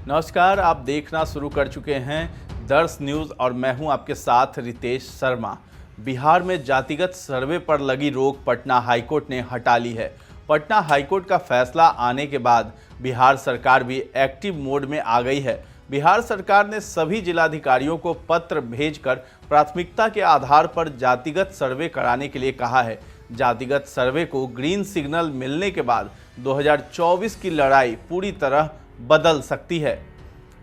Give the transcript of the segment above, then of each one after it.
नमस्कार, आप देखना शुरू कर चुके हैं दर्श न्यूज़ और मैं हूं आपके साथ रितेश शर्मा। बिहार में जातिगत सर्वे पर लगी रोक पटना हाईकोर्ट ने हटा ली है। पटना हाईकोर्ट का फैसला आने के बाद बिहार सरकार भी एक्टिव मोड में आ गई है। बिहार सरकार ने सभी जिलाधिकारियों को पत्र भेजकर प्राथमिकता के आधार पर जातिगत सर्वे कराने के लिए कहा है। जातिगत सर्वे को ग्रीन सिग्नल मिलने के बाद 2024 की लड़ाई पूरी तरह बदल सकती है।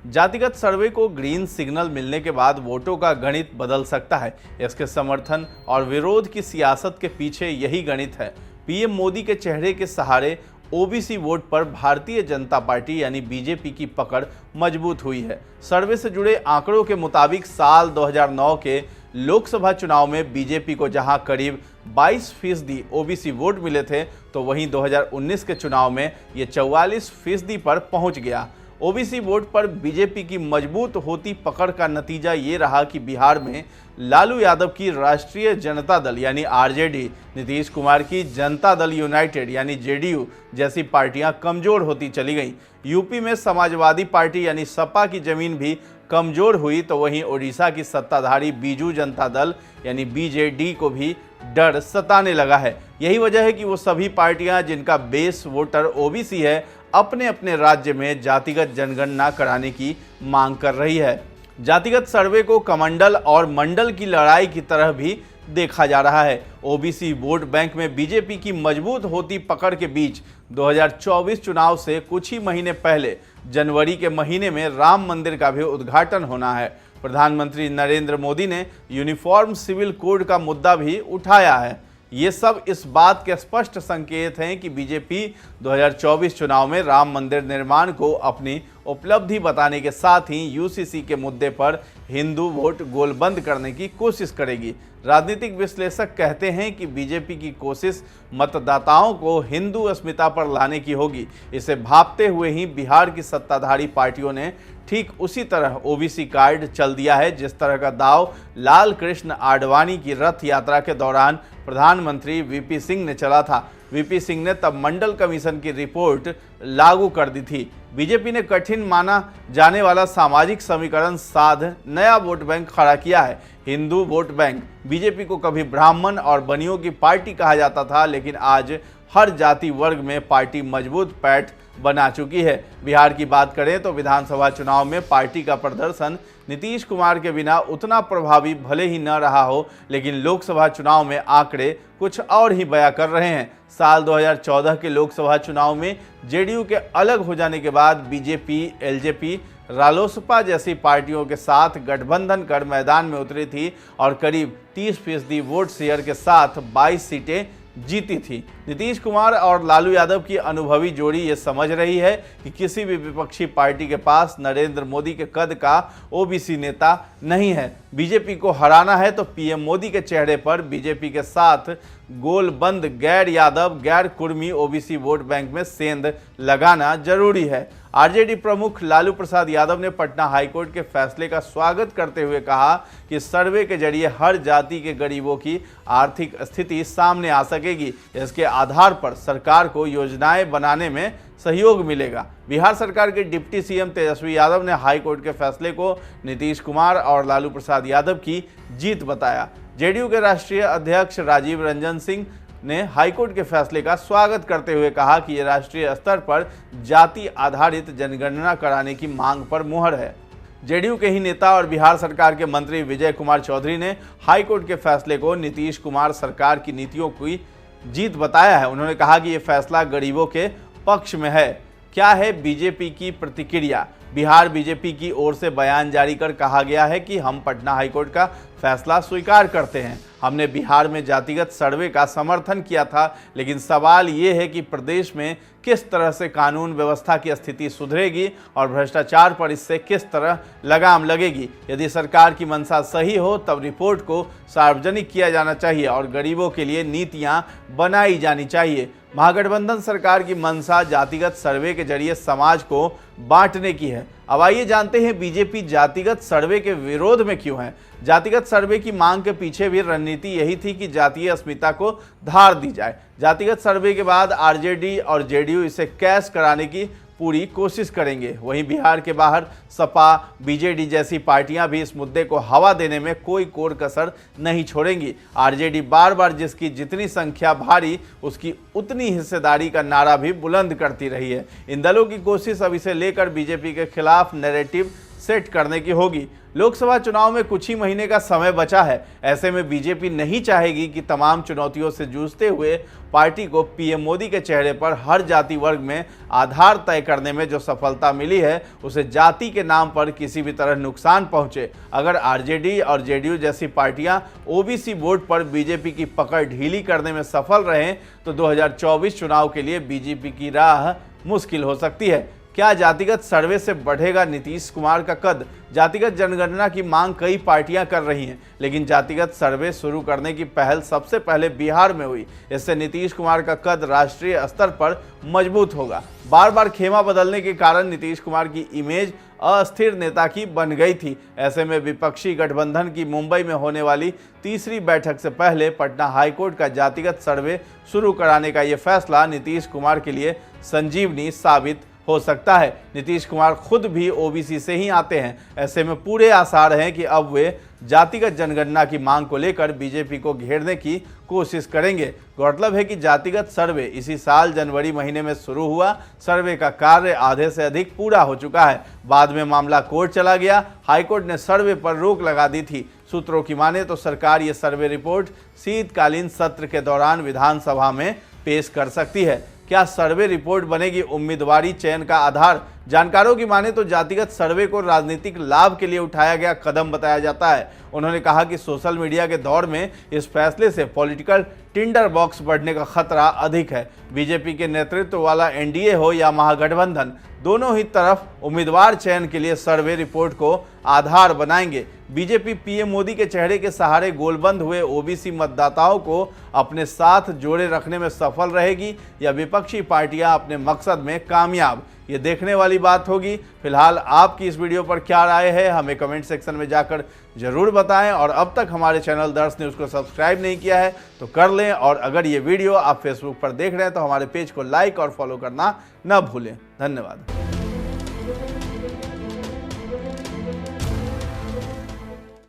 जातिगत सर्वे को ग्रीन सिग्नल मिलने के बाद वोटों का गणित बदल सकता है। इसके समर्थन और विरोध की सियासत के पीछे यही गणित है। पीएम मोदी के चेहरे के सहारे ओबीसी वोट पर भारतीय जनता पार्टी यानी बीजेपी की पकड़ मजबूत हुई है। सर्वे से जुड़े आंकड़ों के मुताबिक साल 2009 के लोकसभा चुनाव में बीजेपी को जहां करीब 22% ओबीसी वोट मिले थे, तो वहीं 2019 के चुनाव में ये 44% पर पहुंच गया। ओबीसी वोट पर बीजेपी की मजबूत होती पकड़ का नतीजा ये रहा कि बिहार में लालू यादव की राष्ट्रीय जनता दल यानी आरजेडी, नीतीश कुमार की जनता दल यूनाइटेड यानी जेडीयू जैसी पार्टियां कमजोर होती चली गईं। यूपी में समाजवादी पार्टी यानी सपा की जमीन भी कमजोर हुई, तो वहीं ओडिशा की सत्ताधारी बीजू जनता दल यानी बीजेडी को भी डर सताने लगा है। यही वजह है कि वो सभी पार्टियां जिनका बेस वोटर ओबीसी है, अपने अपने राज्य में जातिगत जनगणना कराने की मांग कर रही है। जातिगत सर्वे को कमंडल और मंडल की लड़ाई की तरह भी देखा जा रहा है। ओबीसी वोट बैंक में बीजेपी की मजबूत होती पकड़ के बीच 2024 चुनाव से कुछ ही महीने पहले जनवरी के महीने में राम मंदिर का भी उद्घाटन होना है। प्रधानमंत्री नरेंद्र मोदी ने यूनिफॉर्म सिविल कोड का मुद्दा भी उठाया है। ये सब इस बात के स्पष्ट संकेत हैं कि बीजेपी 2024 चुनाव में राम मंदिर निर्माण को अपनी उपलब्धि बताने के साथ ही यूसीसी के मुद्दे पर हिंदू वोट गोलबंद करने की कोशिश करेगी। राजनीतिक विश्लेषक कहते हैं कि बीजेपी की कोशिश मतदाताओं को हिंदू अस्मिता पर लाने की होगी। इसे भांपते हुए ही बिहार की सत्ताधारी पार्टियों ने ठीक उसी तरह ओबीसी कार्ड चल दिया है, जिस तरह का दाव लाल कृष्ण आडवाणी की रथ यात्रा के दौरान प्रधानमंत्री वीपी सिंह ने चला था। वीपी सिंह ने तब मंडल कमीशन की रिपोर्ट लागू कर दी थी। बीजेपी ने कठिन माना जाने वाला सामाजिक समीकरण साध नया वोट बैंक खड़ा किया है। Hindu vote bank. बीजेपी को कभी ब्राह्मण और बनियों की पार्टी कहा जाता था, लेकिन आज हर जाति वर्ग में पार्टी मजबूत पैठ बना चुकी है। बिहार की बात करें तो विधानसभा चुनाव में पार्टी का प्रदर्शन नीतीश कुमार के बिना उतना प्रभावी भले ही न रहा हो, लेकिन लोकसभा चुनाव में आंकड़े कुछ और ही बयां कर रहे हैं। साल 2014 के लोकसभा चुनाव में जेडीयू के अलग हो जाने के बाद बीजेपी, एलजेपी, रालोसपा जैसी पार्टियों के साथ गठबंधन कर मैदान में उतरी थी और करीब 30% वोट शेयर के साथ 22 सीटें जीती थी। नीतीश कुमार और लालू यादव की अनुभवी जोड़ी ये समझ रही है कि किसी भी विपक्षी पार्टी के पास नरेंद्र मोदी के कद का ओबीसी नेता नहीं है। बीजेपी को हराना है तो पीएम मोदी के चेहरे पर बीजेपी के साथ गोलबंद गैर यादव, गैर कुर्मी ओबीसी वोट बैंक में सेंध लगाना जरूरी है। आरजेडी प्रमुख लालू प्रसाद यादव ने पटना हाईकोर्ट के फैसले का स्वागत करते हुए कहा कि सर्वे के जरिए हर जाति के गरीबों की आर्थिक स्थिति सामने आ सकेगी। इसके आधार पर सरकार को योजनाएं बनाने में सहयोग मिलेगा। बिहार सरकार के डिप्टी सीएम तेजस्वी यादव ने हाईकोर्ट के फैसले को नीतीश कुमार और लालू प्रसाद यादव की जीत बताया। जेडीयू के राष्ट्रीय अध्यक्ष राजीव रंजन सिंह ने हाईकोर्ट के फैसले का स्वागत करते हुए कहा कि यह राष्ट्रीय स्तर पर जाति आधारित जनगणना कराने की मांग पर मुहर है। जेडीयू के ही नेता और बिहार सरकार के मंत्री विजय कुमार चौधरी ने हाईकोर्ट के फैसले को नीतीश कुमार सरकार की नीतियों की जीत बताया है। उन्होंने कहा कि यह फैसला गरीबों के पक्ष में है। क्या है बीजेपी की प्रतिक्रिया? बिहार बीजेपी की ओर से बयान जारी कर कहा गया है कि हम पटना हाईकोर्ट का फैसला स्वीकार करते हैं। हमने बिहार में जातिगत सर्वे का समर्थन किया था, लेकिन सवाल ये है कि प्रदेश में किस तरह से कानून व्यवस्था की स्थिति सुधरेगी और भ्रष्टाचार पर इससे किस तरह लगाम लगेगी। यदि सरकार की मंशा सही हो तब रिपोर्ट को सार्वजनिक किया जाना चाहिए और गरीबों के लिए नीतियां बनाई जानी चाहिए। महागठबंधन सरकार की मंशा जातिगत सर्वे के जरिए समाज को बांटने की है। अब आइए जानते हैं बीजेपी जातिगत सर्वे के विरोध में क्यों है। जातिगत सर्वे की मांग के पीछे भी रणनीति यही थी कि जातीय अस्मिता को धार दी जाए। जातिगत सर्वे के बाद आरजेडी और जेडीयू इसे कैश कराने की पूरी कोशिश करेंगे। वहीं बिहार के बाहर सपा, बीजेडी जैसी पार्टियां भी इस मुद्दे को हवा देने में कोई कोर कसर नहीं छोड़ेंगी। आरजेडी बार बार जिसकी जितनी संख्या भारी उसकी उतनी हिस्सेदारी का नारा भी बुलंद करती रही है। इन दलों की कोशिश अब इसे लेकर बीजेपी के खिलाफ नैरेटिव सेट करने की होगी। लोकसभा चुनाव में कुछ ही महीने का समय बचा है। ऐसे में बीजेपी नहीं चाहेगी कि तमाम चुनौतियों से जूझते हुए पार्टी को पीएम मोदी के चेहरे पर हर जाति वर्ग में आधार तय करने में जो सफलता मिली है उसे जाति के नाम पर किसी भी तरह नुकसान पहुंचे। अगर आरजेडी और जेडीयू जैसी पार्टियां ओबीसी वोट पर बीजेपी की पकड़ ढीली करने में सफल रहें तो 2024 चुनाव के लिए बीजेपी की राह मुश्किल हो सकती है। क्या जातिगत सर्वे से बढ़ेगा नीतीश कुमार का कद? जातिगत जनगणना की मांग कई पार्टियां कर रही हैं, लेकिन जातिगत सर्वे शुरू करने की पहल सबसे पहले बिहार में हुई। इससे नीतीश कुमार का कद राष्ट्रीय स्तर पर मजबूत होगा। बार बार खेमा बदलने के कारण नीतीश कुमार की इमेज अस्थिर नेता की बन गई थी। ऐसे में विपक्षी गठबंधन की मुंबई में होने वाली तीसरी बैठक से पहले पटना हाईकोर्ट का जातिगत सर्वे शुरू कराने का यह फैसला नीतीश कुमार के लिए संजीवनी साबित हो सकता है। नीतीश कुमार खुद भी ओबीसी से ही आते हैं। ऐसे में पूरे आसार हैं कि अब वे जातिगत जनगणना की मांग को लेकर बीजेपी को घेरने की कोशिश करेंगे। गौरतलब है कि जातिगत सर्वे इसी साल जनवरी महीने में शुरू हुआ। सर्वे का कार्य आधे से अधिक पूरा हो चुका है। बाद में मामला कोर्ट चला गया। हाईकोर्ट ने सर्वे पर रोक लगा दी थी। सूत्रों की माने तो सरकार ये सर्वे रिपोर्ट शीतकालीन सत्र के दौरान विधानसभा में पेश कर सकती है। क्या सर्वे रिपोर्ट बनेगी उम्मीदवारी चयन का आधार? जानकारों की माने तो जातिगत सर्वे को राजनीतिक लाभ के लिए उठाया गया कदम बताया जाता है। उन्होंने कहा कि सोशल मीडिया के दौर में इस फैसले से पॉलिटिकल टिंडर बॉक्स बढ़ने का खतरा अधिक है। बीजेपी के नेतृत्व वाला एनडीए हो या महागठबंधन, दोनों ही तरफ उम्मीदवार चयन के लिए सर्वे रिपोर्ट को आधार बनाएंगे। बीजेपी पीएम मोदी के चेहरे के सहारे गोलबंद हुए ओबीसी मतदाताओं को अपने साथ जोड़े रखने में सफल रहेगी या विपक्षी पार्टियां अपने मकसद में कामयाब, ये देखने वाली बात होगी। फिलहाल आपकी इस वीडियो पर क्या राय है हमें कमेंट सेक्शन में जाकर जरूर बताएं और अब तक हमारे चैनल दर्श न्यूज़ को सब्सक्राइब नहीं किया है तो कर लें और अगर ये वीडियो आप फेसबुक पर देख रहे हैं तो हमारे पेज को लाइक और फॉलो करना न भूलें। धन्यवाद।